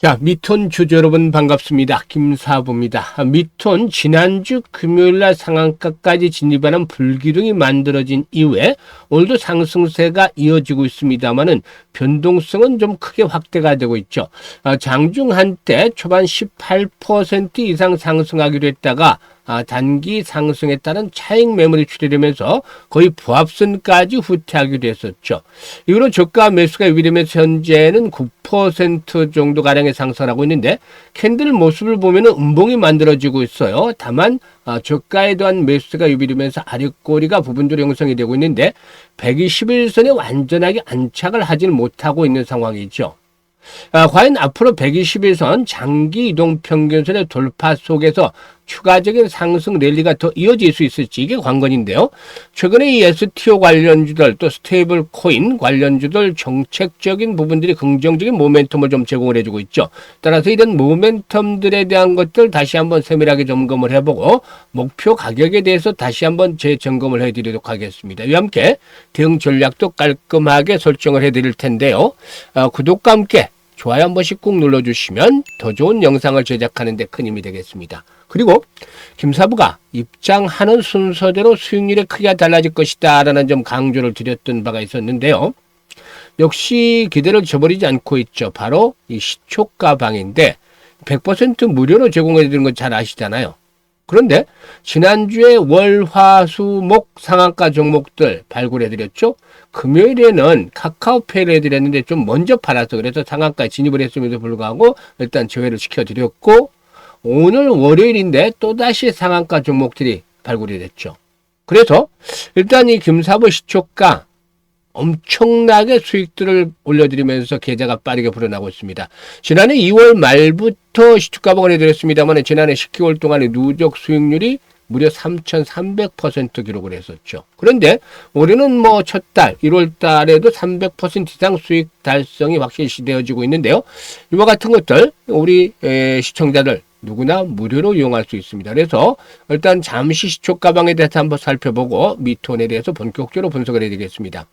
자, 미톤 주주 여러분 반갑습니다. 김사부입니다. 미톤 지난주 금요일날 상한가까지 진입하는 불기둥이 만들어진 이후에 오늘도 상승세가 이어지고 있습니다만은 변동성은 좀 크게 확대가 되고 있죠. 장중 한때 초반 18% 이상 상승하기로 했다가 단기 상승에 따른 차익 매물이 출현하면서 거의 부합선까지 후퇴하기도 했었죠. 이후로 저가 매수가 유입되면서 현재는 9% 정도 가량의 상승하고 있는데 캔들 모습을 보면 음봉이 만들어지고 있어요. 다만 저가에 대한 매수가 유입되면서 아랫꼬리가 부분적으로 형성이 되고 있는데 121선에 완전하게 안착을 하지는 못하고 있는 상황이죠. 과연 앞으로 121선 장기 이동 평균선의 돌파 속에서 추가적인 상승 랠리가 더 이어질 수 있을지 이게 관건인데요. 최근에 이 STO 관련주들 또 스테이블 코인 관련주들 정책적인 부분들이 긍정적인 모멘텀을 좀 제공을 해주고 있죠. 따라서 이런 모멘텀들에 대한 것들 다시 한번 세밀하게 점검을 해보고 목표 가격에 대해서 다시 한번 재점검을 해드리도록 하겠습니다. 이와 함께 대응 전략도 깔끔하게 설정을 해드릴 텐데요. 구독과 함께 좋아요 한 번씩 꾹 눌러주시면 더 좋은 영상을 제작하는 데 큰 힘이 되겠습니다. 그리고 김사부가 입장하는 순서대로 수익률이 크게 달라질 것이다 라는 점 강조를 드렸던 바가 있었는데요. 역시 기대를 저버리지 않고 있죠. 바로 이 시초가 방인데 100% 무료로 제공해 드리는 건 잘 아시잖아요. 그런데 지난주에 월, 화, 수, 목 상한가 종목들 발굴해 드렸죠. 금요일에는 카카오페이를 해드렸는데 좀 먼저 팔아서 그래서 상한가에 진입을 했음에도 불구하고 일단 제외를 시켜드렸고 오늘 월요일인데 또다시 상한가 종목들이 발굴이 됐죠. 그래서 일단 이 김사부 시초가 엄청나게 수익들을 올려드리면서 계좌가 빠르게 불어나고 있습니다. 지난해 2월 말부터 시초가방을 해드렸습니다만 지난해 10개월 동안의 누적 수익률이 무려 3,300% 기록을 했었죠. 그런데 올해는 뭐 첫 달 1월 달에도 300% 이상 수익 달성이 확실히 되어지고 있는데요. 이와 같은 것들 우리 시청자들 누구나 무료로 이용할 수 있습니다. 그래서 일단 잠시 시초가방에 대해서 한번 살펴보고 미톤에 대해서 본격적으로 분석을 해드리겠습니다.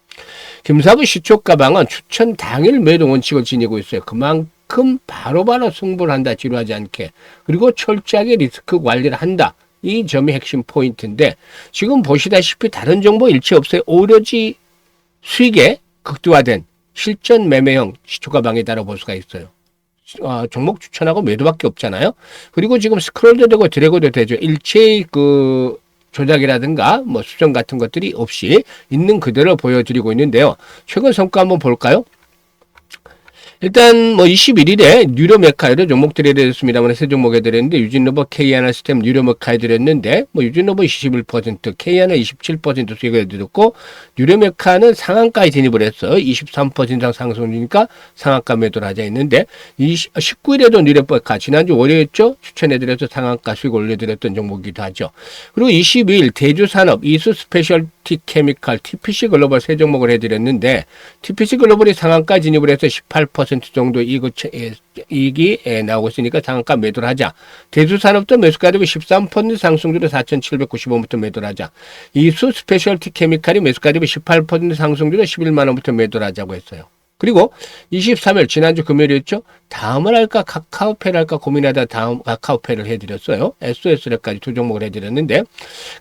김사부 시초가방은 추천 당일 매도 원칙을 지니고 있어요. 그만큼 바로바로 승부를 한다. 지루하지 않게. 그리고 철저하게 리스크 관리를 한다. 이 점이 핵심 포인트인데 지금 보시다시피 다른 정보 일체 없어요. 오로지 수익에 극대화된 실전 매매형 시초가방이다라고 볼 수가 있어요. 종목 추천하고 매도밖에 없잖아요. 그리고 지금 스크롤도 되고 드래그도 되죠. 일체의 그 조작이라든가 뭐 수정 같은 것들이 없이 있는 그대로 보여드리고 있는데요. 최근 성과 한번 볼까요? 일단 뭐 21일에 뉴로메카 여러 종목들이 해드렸습니다만 세 종목 해드렸는데 유진로버 K하나 시스템 뉴로메카 해드렸는데 뭐 유진로버 21% K하나 27% 수익을 해드렸고 뉴로메카는 상한가에 진입을 했어 23% 이상 상승이니까 상한가 매도를 하자 했는데 19일에도 뉴로메카 지난주 월요일죠 추천해드려서 상한가 수익 올려드렸던 종목이기도 하죠. 그리고 22일 대주산업 이수 스페셜티 케미칼 TPC 글로벌 세 종목을 해드렸는데 TPC 글로벌이 상한가 진입을 해서 18% 정도 이익이 나오고 있으니까 상한가 매도를 하자. 대수산업도 매수가 대비 13% 상승률로 4,795원부터 매도를 하자. 이수 스페셜티 케미칼이 매수가 대비 18% 상승률로 11만원부터 매도를 하자고 했어요. 그리고 23일 지난주 금요일이었죠. 다음을 할까 카카오페이를 할까 고민하다 다음 카카오페이를 해드렸어요. SOS까지 두 종목을 해드렸는데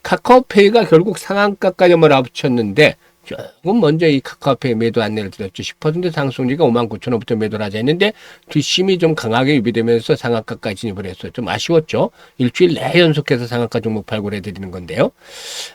카카오페이가 결국 상한가까지 한번 합쳤는데 조금 먼저 이 카카오페이 매도 안내를 드렸죠. 10% 상승률가 59,000원부터 매도를 하자 했는데 뒷심이 좀 강하게 유비되면서 상한가까지 진입을 했어요. 좀 아쉬웠죠. 일주일 내 연속해서 상한가 종목 발굴해 드리는 건데요.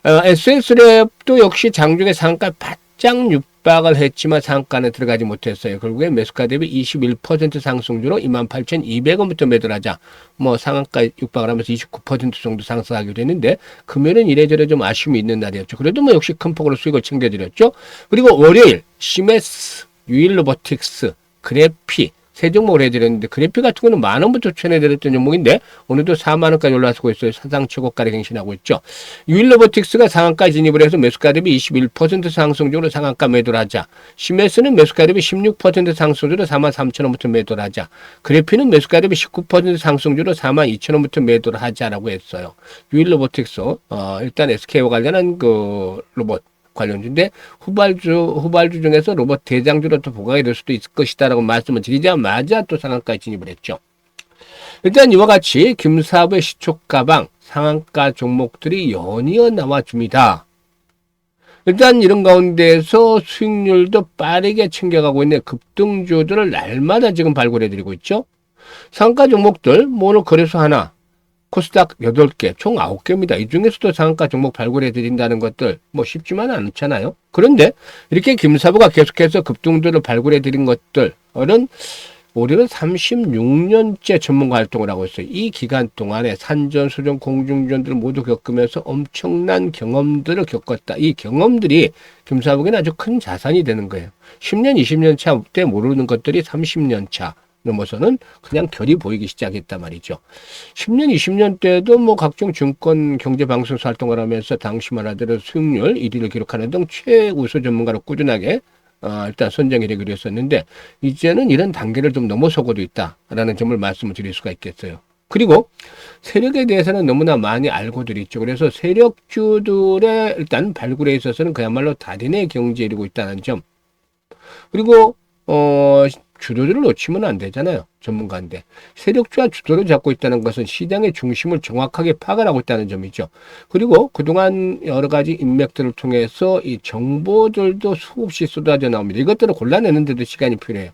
SS랩도 역시 장중에 상한가 바짝 육박을 했지만 상한가는 들어가지 못했어요. 결국에 매수가 대비 21% 상승주로 28,200원부터 매도를 하자. 뭐 상한가 육박을 하면서 29% 정도 상승하기로 했는데 금요일은 이래저래 좀 아쉬움이 있는 날이었죠. 그래도 뭐 역시 큰 폭으로 수익을 챙겨드렸죠. 그리고 월요일 시메스, 유일로보틱스, 그래피 세 종목을 해드렸는데 그래피 같은 거는 만원부터 추천해드렸던 종목인데 오늘도 4만원까지 올라서고 있어요. 사상 최고가를 갱신하고 있죠. 유일로보틱스가 상한가 진입을 해서 매수가 대비 21% 상승적으로 상한가 매도를 하자. 시메스는 매수가 대비 16% 상승적으로 43,000원부터 매도를 하자. 그래피는 매수가 대비 19% 상승적으로 42,000원부터 매도를 하자라고 했어요. 유일로보틱스 일단 SK와 관련한 그 로봇 관련주인데 후발주 중에서 로봇 대장주로 또 부각이 될 수도 있을 것이다라고 말씀을 드리자마자 또 상한가에 진입을 했죠. 일단 이와 같이 김사부의 시초가방 상한가 종목들이 연이어 나와줍니다. 일단 이런 가운데에서 수익률도 빠르게 챙겨가고 있는 급등주들을 날마다 지금 발굴해드리고 있죠. 상한가 종목들 오늘 거래소 하나, 코스닥 8개, 총 9개입니다. 이 중에서도 상한가 종목 발굴해드린다는 것들 쉽지만 않잖아요. 그런데 이렇게 김사부가 계속해서 급등주를 발굴해드린 것들은 올해는 36년째 전문가 활동을 하고 있어요. 이 기간 동안에 산전수전, 공중전들을 모두 겪으면서 엄청난 경험들을 겪었다. 이 경험들이 김사부에게는 아주 큰 자산이 되는 거예요. 10년, 20년 차 때 모르는 것들이 30년 차 넘어서는 그냥 결이 보이기 시작했단 말이죠. 10년, 20년 때도 각종 증권 경제 방송에서 활동을 하면서 당시만 하더라도 수익률 1위를 기록하는 등 최우수 전문가로 꾸준하게 일단 선정이 되기로 했었는데 이제는 이런 단계를 좀 넘어서고도 있다라는 점을 말씀을 드릴 수가 있겠어요. 그리고 세력에 대해서는 너무나 많이 알고들 있죠. 그래서 세력주들의 일단 발굴에 있어서는 그야말로 달인의 경지에 이르고 있다는 점. 그리고 주도주를 놓치면 안 되잖아요. 전문가인데. 세력주와 주도를 잡고 있다는 것은 시장의 중심을 정확하게 파악을 하고 있다는 점이죠. 그리고 그동안 여러 가지 인맥들을 통해서 이 정보들도 수없이 쏟아져 나옵니다. 이것들을 골라내는 데도 시간이 필요해요.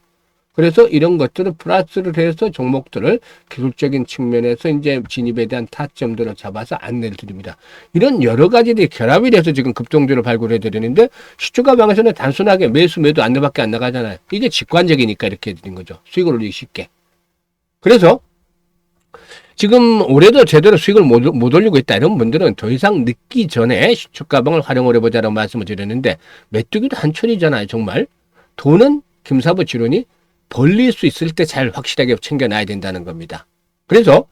그래서 이런 것들을 플러스를 해서 종목들을 기술적인 측면에서 이제 진입에 대한 타점들을 잡아서 안내를 드립니다. 이런 여러 가지들이 결합이 돼서 지금 급등주를 발굴해 드리는데 시초가방에서는 단순하게 매수, 매도, 안내밖에 안 나가잖아요. 이게 직관적이니까 이렇게 해드린 거죠. 수익을 올리기 쉽게. 그래서 지금 올해도 제대로 수익을 못 올리고 있다 이런 분들은 더 이상 늦기 전에 시초가방을 활용을 해보자라고 말씀을 드렸는데 메뚜기도 한철이잖아요. 정말. 돈은 김사부 지론이 벌릴 수 있을 때 잘 확실하게 챙겨놔야 된다는 겁니다. 그래서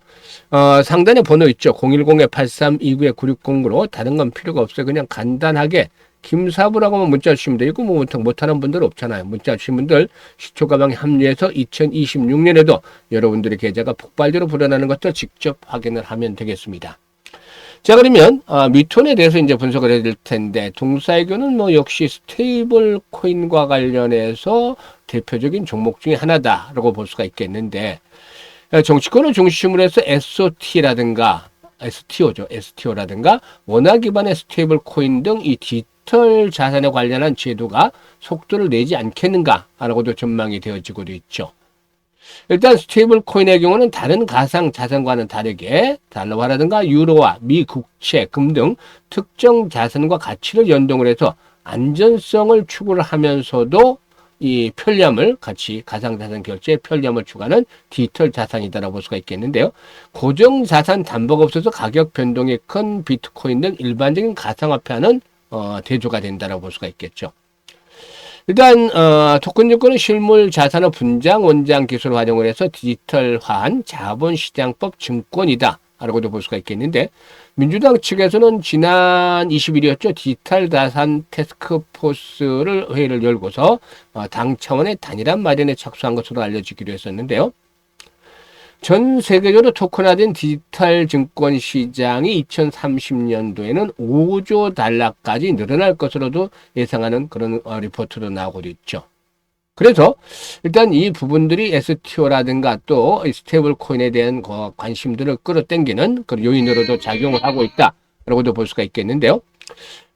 상단에 번호 있죠. 010-8329-9609로 다른 건 필요가 없어요. 그냥 간단하게 김사부라고 하면 문자 주시면 돼요. 이거 못하는 분들 없잖아요. 문자 주신 분들 시초가방에 합류해서 2026년에도 여러분들의 계좌가 폭발적으로 불어나는 것도 직접 확인을 하면 되겠습니다. 자, 그러면 미톤에 대해서 이제 분석을 해드릴 텐데 동사이교는 역시 스테이블 코인과 관련해서 대표적인 종목 중에 하나다라고 볼 수가 있겠는데 정치권을 중심으로 해서 STO라든가 원화 기반의 스테이블 코인 등 이 디지털 자산에 관련한 제도가 속도를 내지 않겠는가라고도 전망이 되어지고도 있죠. 일단 스테이블 코인의 경우는 다른 가상 자산과는 다르게 달러화라든가 유로화, 미 국채, 금 등 특정 자산과 가치를 연동을 해서 안전성을 추구를 하면서도 이 편리함을 같이 가상자산 결제의 편리함을 추구하는 디지털 자산이다라고 볼 수가 있겠는데요. 고정자산 담보가 없어서 가격 변동이 큰 비트코인 등 일반적인 가상화폐와는 대조가 된다라고 볼 수가 있겠죠. 일단 토큰 증권은 실물 자산의 분장 원장 기술을 활용을 해서 디지털화한 자본시장법 증권이다 라고도 볼 수가 있겠는데 민주당 측에서는 지난 20일이었죠. 디지털 자산 태스크포스를 회의를 열고서 당 차원의 단일화 마련에 착수한 것으로 알려지기로 했었는데요. 전 세계적으로 토큰화된 디지털 증권 시장이 2030년도에는 5조 달러까지 늘어날 것으로도 예상하는 그런 리포트도 나오고 있죠. 그래서 일단 이 부분들이 STO라든가 또 스테이블 코인에 대한 관심들을 끌어당기는 그런 요인으로도 작용을 하고 있다라고도 볼 수가 있겠는데요.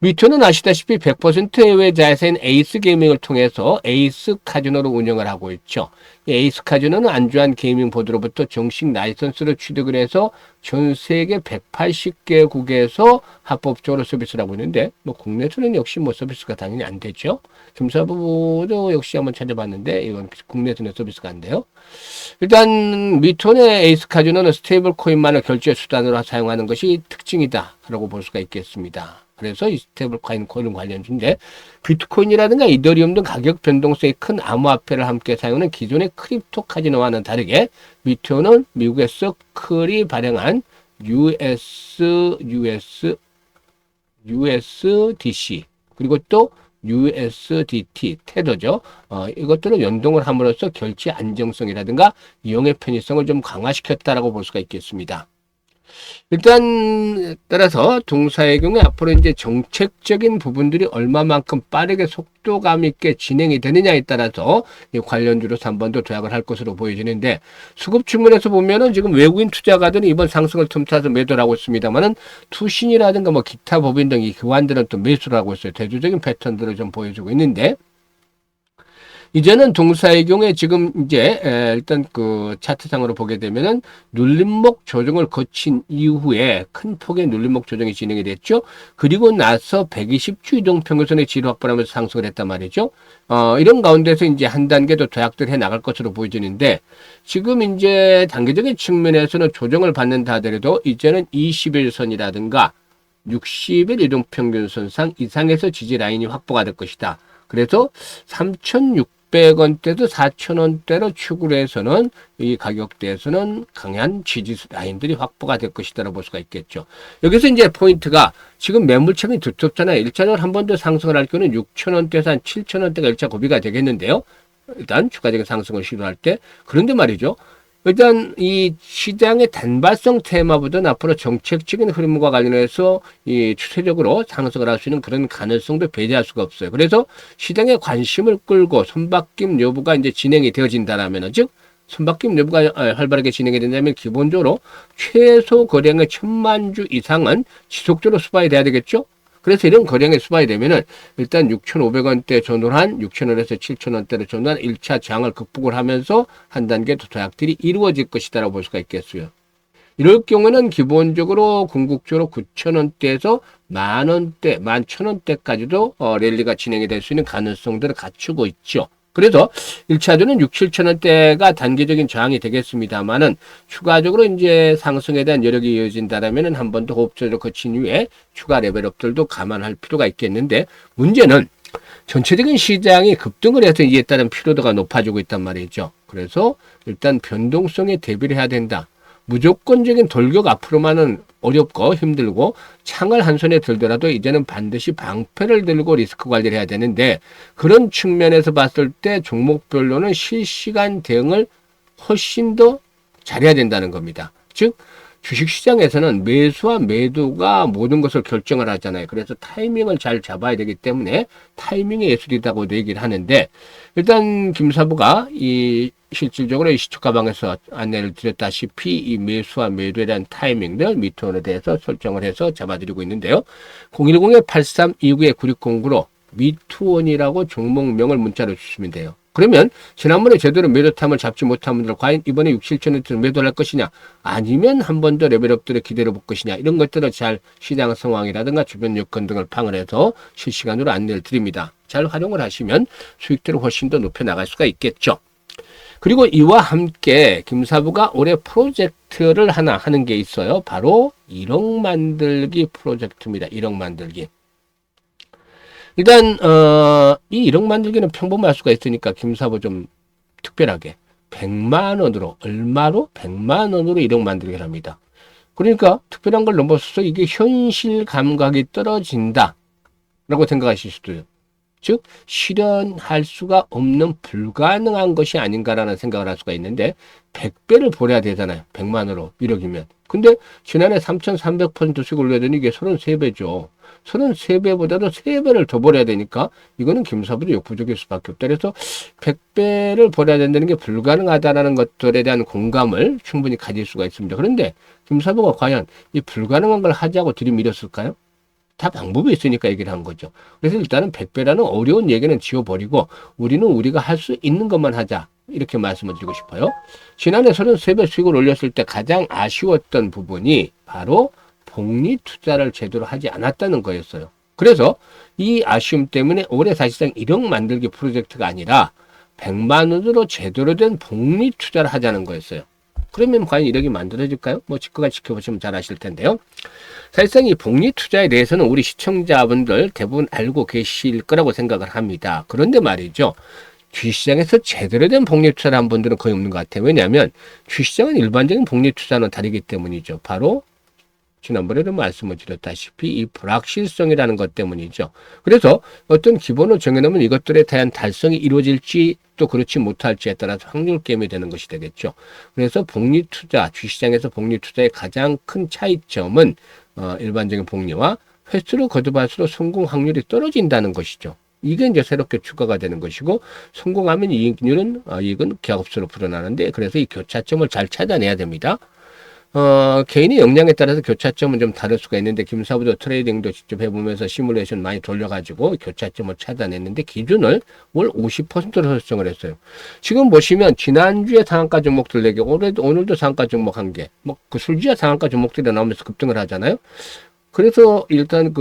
미토는 아시다시피 100% 해외 자회사인 에이스 게이밍을 통해서 에이스 카지노를 운영을 하고 있죠. 이 에이스 카지노는 안주한 게이밍 보드로부터 정식 라이선스를 취득을 해서 전 세계 180개국에서 합법적으로 서비스를 하고 있는데 국내에서는 역시 서비스가 당연히 안 되죠. 김사부도 역시 한번 찾아봤는데 이건 국내에서는 서비스가 안 돼요. 일단 미톤의 에이스 카지노는 스테이블 코인만을 결제 수단으로 사용하는 것이 특징이다라고 볼 수가 있겠습니다. 그래서 이 스테이블 코인 관련주인데 비트코인이라든가 이더리움 등 가격 변동성이 큰 암호화폐를 함께 사용하는 기존의 크립토 카지노와는 다르게 미토는 미국의 서클이 발행한 USDC 그리고 또 USDT 테더죠. 이것들을 연동을 함으로써 결제 안정성이라든가 이용의 편의성을 좀 강화시켰다라고 볼 수가 있겠습니다. 일단 따라서 동사의 경우에 앞으로 이제 정책적인 부분들이 얼마만큼 빠르게 속도감 있게 진행이 되느냐에 따라서 이 관련주로서 한 번 더 도약을 할 것으로 보여지는데, 수급 측면에서 보면은 지금 외국인 투자가들은 이번 상승을 틈타서 매도를 하고 있습니다만은 투신이라든가 뭐 기타 법인 등 이 기관들은 또 매수를 하고 있어요. 대조적인 패턴들을 좀 보여주고 있는데, 이제는 동사의 경우에 지금 이제 일단 그 차트상으로 보게 되면은 눌림목 조정을 거친 이후에 큰 폭의 눌림목 조정이 진행이 됐죠. 그리고 나서 120주 이동평균선의 지를 확보하면서 상승을 했단 말이죠. 이런 가운데서 이제 한 단계 더 도약들 해 나갈 것으로 보여지는데, 지금 이제 단계적인 측면에서는 조정을 받는다 하더라도 이제는 20일선이라든가 60일 이동평균선상 이상에서 지지 라인이 확보가 될 것이다. 그래서 3,600원대도 4,000원대로 추구를 해서는 이 가격대에서는 강한 지지 라인들이 확보가 될 것이다라고 볼 수가 있겠죠. 여기서 이제 포인트가 지금 매물창이 두텁잖아요. 1차적으로 한 번 더 상승을 할 경우는 6,000원대에서 한 7,000원대가 1차 고비가 되겠는데요. 일단 추가적인 상승을 시도할 때. 그런데 말이죠. 일단 이 시장의 단발성 테마보다는 앞으로 정책적인 흐름과 관련해서 이 추세적으로 상승을 할 수 있는 그런 가능성도 배제할 수가 없어요. 그래서 시장의 관심을 끌고 손바뀜 여부가 이제 진행이 되어진다라면, 즉 손바뀜 여부가 활발하게 진행이 된다면 기본적으로 최소 거래량의 1,000만 주 이상은 지속적으로 수반이 돼야 되겠죠. 그래서 이런 거래량이 수반이 되면은 일단 6,500원대 전후한 6,000원에서 7,000원대로 전후한 1차 저항을 극복을 하면서 한 단계 더 도약들이 이루어질 것이다라고 볼 수가 있겠어요. 이럴 경우는 기본적으로 궁극적으로 9,000원대에서 만원대, 11,000원대까지도 랠리가 진행이 될 수 있는 가능성들을 갖추고 있죠. 그래서 1차전은 6, 7천원대가 단계적인 저항이 되겠습니다만은 추가적으로 이제 상승에 대한 여력이 이어진다라면은 한 번 더 호흡조를 거친 이후에 추가 레벨업들도 감안할 필요가 있겠는데, 문제는 전체적인 시장이 급등을 해서 이에 따른 피로도가 높아지고 있단 말이죠. 그래서 일단 변동성에 대비를 해야 된다. 무조건적인 돌격 앞으로만은 어렵고 힘들고 창을 한 손에 들더라도 이제는 반드시 방패를 들고 리스크 관리를 해야 되는데, 그런 측면에서 봤을 때 종목별로는 실시간 대응을 훨씬 더 잘해야 된다는 겁니다. 즉 주식시장에서는 매수와 매도가 모든 것을 결정을 하잖아요. 그래서 타이밍을 잘 잡아야 되기 때문에 타이밍의 예술이라고도 얘기를 하는데, 일단 김사부가 이 실질적으로 이 시초가방에서 안내를 드렸다시피 이 매수와 매도에 대한 타이밍들 미투원에 대해서 설정을 해서 잡아드리고 있는데요. 010-8329-9609로 미투원이라고 종목명을 문자로 주시면 돼요. 그러면 지난번에 제대로 매도탐을 잡지 못한 분들 과연 이번에 6, 7천원대로 매도를 할 것이냐, 아니면 한 번 더 레벨업들을 기다려 볼 것이냐, 이런 것들을 잘 시장 상황이라든가 주변 여건 등을 파악을 해서 실시간으로 안내를 드립니다. 잘 활용을 하시면 수익들을 훨씬 더 높여 나갈 수가 있겠죠. 그리고 이와 함께 김사부가 올해 프로젝트를 하나 하는 게 있어요. 바로 1억 만들기 프로젝트입니다. 1억 만들기. 일단 이 1억 만들기는 평범할 수가 있으니까 김사부 좀 특별하게 100만 원으로, 얼마로? 100만 원으로 1억 만들기를 합니다. 그러니까 특별한 걸 넘어서서 이게 현실 감각이 떨어진다 라고 생각하실 수도 있어요. 즉 실현할 수가 없는 불가능한 것이 아닌가라는 생각을 할 수가 있는데, 100배를 벌어야 되잖아요. 100만으로 1억이면. 근데 지난해 3,300% 수익 올려더니 이게 33배죠. 33배보다도 3배를 더 벌어야 되니까 이거는 김사부도 역부족일 수밖에 없다. 그래서 100배를 벌어야 된다는 게 불가능하다는 것들에 대한 공감을 충분히 가질 수가 있습니다. 그런데 김사부가 과연 이 불가능한 걸 하자고 들이밀었을까요? 다 방법이 있으니까 얘기를 한 거죠. 그래서 일단은 100배라는 어려운 얘기는 지워버리고 우리는 우리가 할 수 있는 것만 하자, 이렇게 말씀을 드리고 싶어요. 지난해 33배 수익을 올렸을 때 가장 아쉬웠던 부분이 바로 복리 투자를 제대로 하지 않았다는 거였어요. 그래서 이 아쉬움 때문에 올해 사실상 1억 만들기 프로젝트가 아니라 100만 원으로 제대로 된 복리 투자를 하자는 거였어요. 그러면 과연 1억이 만들어질까요? 뭐 지금까지 지켜보시면 잘 아실 텐데요. 사실상 이 복리 투자에 대해서는 우리 시청자분들 대부분 알고 계실 거라고 생각을 합니다. 그런데 말이죠, 주식시장에서 제대로 된 복리 투자를 한 분들은 거의 없는 것 같아요. 왜냐하면 주식시장은 일반적인 복리 투자는 다르기 때문이죠. 바로 지난번에도 말씀을 드렸다시피 이 불확실성이라는 것 때문이죠. 그래서 어떤 기본을 정해놓으면 이것들에 대한 달성이 이루어질지 또 그렇지 못할지에 따라서 확률 게임이 되는 것이 되겠죠. 그래서 복리투자, 주시장에서 복리투자의 가장 큰 차이점은 일반적인 복리와 횟수를 거듭할수록 성공 확률이 떨어진다는 것이죠. 이게 이제 새롭게 추가가 되는 것이고, 성공하면 이익은 기업수로 불어나는데, 그래서 이 교차점을 잘 찾아내야 됩니다. 개인의 역량에 따라서 교차점은 좀 다를 수가 있는데, 김사부도 트레이딩도 직접 해보면서 시뮬레이션 많이 돌려가지고 교차점을 찾아냈는데, 기준을 월 50%로 설정을 했어요. 지금 보시면 지난주에 상한가 종목들 4개, 오늘도 상한가 종목 1개, 그 술지와 상한가 종목들이 나오면서 급등을 하잖아요. 그래서 일단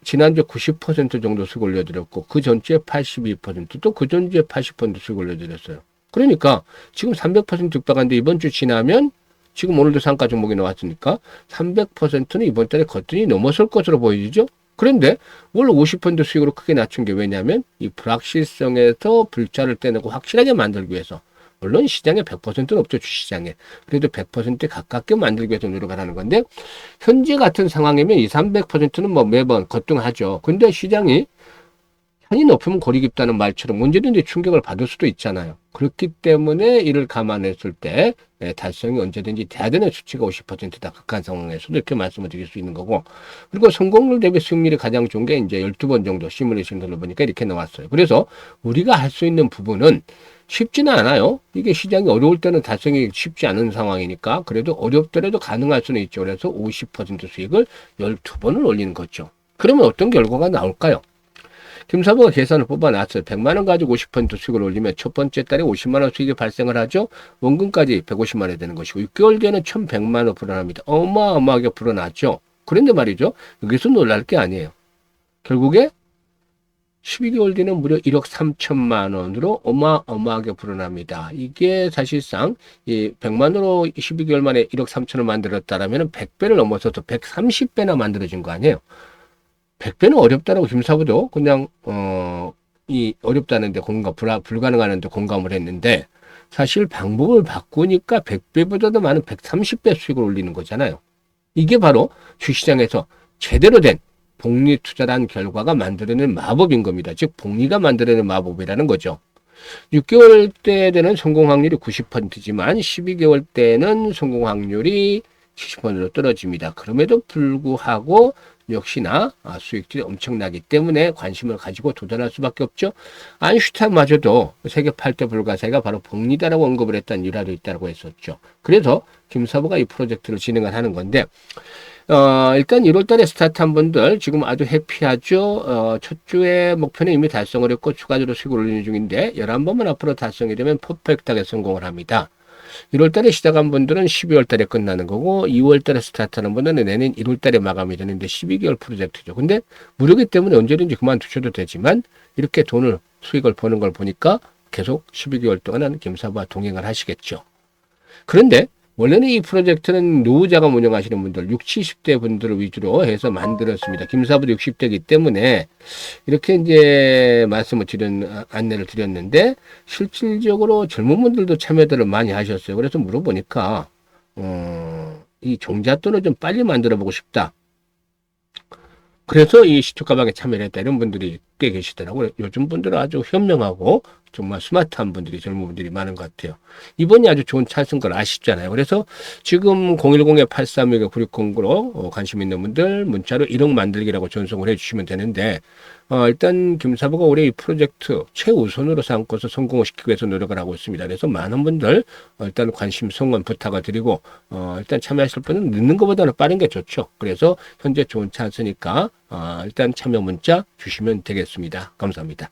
지난주에 90% 정도 수익 올려드렸고, 그 전주에 82%, 또 그 전주에 80% 수익 올려드렸어요. 그러니까 지금 300% 육박한데 이번 주 지나면 지금 오늘도 상가 종목이 나왔으니까 300%는 이번 달에 거뜬히 넘어설 것으로 보이죠. 그런데 월 50% 수익으로 크게 낮춘 게 왜냐하면 이 불확실성에서 불자를 떼내고 확실하게 만들기 위해서, 물론 시장에 100%는 없죠, 주시장에. 그래도 100%에 가깝게 만들기 위해서 노력을 하는 건데, 현재 같은 상황이면 이 300%는 뭐 매번 거뜬하죠. 근데 시장이 한이 높으면 골이 깊다는 말처럼 언제든지 충격을 받을 수도 있잖아요. 그렇기 때문에 이를 감안했을 때 달성이 언제든지 돼야 되는 수치가 50%다. 극한 상황에서도 이렇게 말씀을 드릴 수 있는 거고, 그리고 성공률 대비 수익률이 가장 좋은 게 이제 12번 정도 시뮬레이션들을 보니까 이렇게 나왔어요. 그래서 우리가 할 수 있는 부분은 쉽지는 않아요. 이게 시장이 어려울 때는 달성이 쉽지 않은 상황이니까, 그래도 어렵더라도 가능할 수는 있죠. 그래서 50% 수익을 12번을 올리는 거죠. 그러면 어떤 결과가 나올까요? 김사부가 계산을 뽑아놨어요. 100만원 가지고 50% 수익을 올리면 첫 번째 달에 50만원 수익이 발생을 하죠. 원금까지 150만원이 되는 것이고, 6개월 뒤에는 1100만원 불어납니다. 어마어마하게 불어났죠. 그런데 말이죠, 여기서 놀랄 게 아니에요. 결국에 12개월 뒤는 무려 1억 3천만 원으로 어마어마하게 불어납니다. 이게 사실상 이 100만원으로 12개월 만에 1억 3천을 만들었다라면 100배를 넘어서서 130배나 만들어진 거 아니에요. 100배는 어렵다라고 김사부도 그냥 이 어렵다는데 불가능하는데 공감을 했는데, 사실 방법을 바꾸니까 100배보다도 많은 130배 수익을 올리는 거잖아요. 이게 바로 주시장에서 제대로 된 복리 투자란 결과가 만들어낸 마법인 겁니다. 즉 복리가 만들어낸 마법이라는 거죠. 6개월 때 되는 성공 확률이 90%지만 12개월 때는 성공 확률이 70%로 떨어집니다. 그럼에도 불구하고 역시나 수익들이 엄청나기 때문에 관심을 가지고 도전할 수밖에 없죠. 아인슈타인마저도 세계 8대 불가사의가 바로 복리다라고 언급을 했던 일화도 있다고 했었죠. 그래서 김사부가 이 프로젝트를 진행을 하는 건데, 일단 1월 달에 스타트한 분들 지금 아주 해피하죠. 첫 주에 목표는 이미 달성을 했고 추가적으로 수익을 올리는 중인데, 11번만 앞으로 달성이 되면 퍼펙트하게 성공을 합니다. 1월 달에 시작한 분들은 12월 달에 끝나는 거고, 2월 달에 스타트하는 분들은 내년 1월 달에 마감이 되는데 12개월 프로젝트죠. 근데 무료이기 때문에 언제든지 그만두셔도 되지만, 이렇게 수익을 버는 걸 보니까 계속 12개월 동안은 김사부와 동행을 하시겠죠. 그런데 원래는 이 프로젝트는 노후자가 운영하시는 분들, 60, 70대 분들을 위주로 해서 만들었습니다. 김사부도 60대이기 때문에 이렇게 이제 안내를 드렸는데, 실질적으로 젊은 분들도 참여들을 많이 하셨어요. 그래서 물어보니까, 이 종잣돈을 좀 빨리 만들어 보고 싶다. 그래서 이 시초가방에 참여를 했다. 이런 분들이 꽤 계시더라고요. 요즘 분들은 아주 현명하고 정말 스마트한 분들이, 젊은 분들이 많은 것 같아요. 이번이 아주 좋은 찬스인 걸 아시잖아요. 그래서 지금 010-832-9609로 관심 있는 분들 문자로 1억 만들기라고 전송을 해주시면 되는데, 일단 김사부가 올해 이 프로젝트 최우선으로 삼고서 성공을 시키기 위해서 노력을 하고 있습니다. 그래서 많은 분들 일단 관심 성원 부탁을 드리고, 일단 참여하실 분은 늦는 것보다는 빠른 게 좋죠. 그래서 현재 좋은 찬스니까 일단 참여 문자 주시면 되겠습니다. 감사합니다.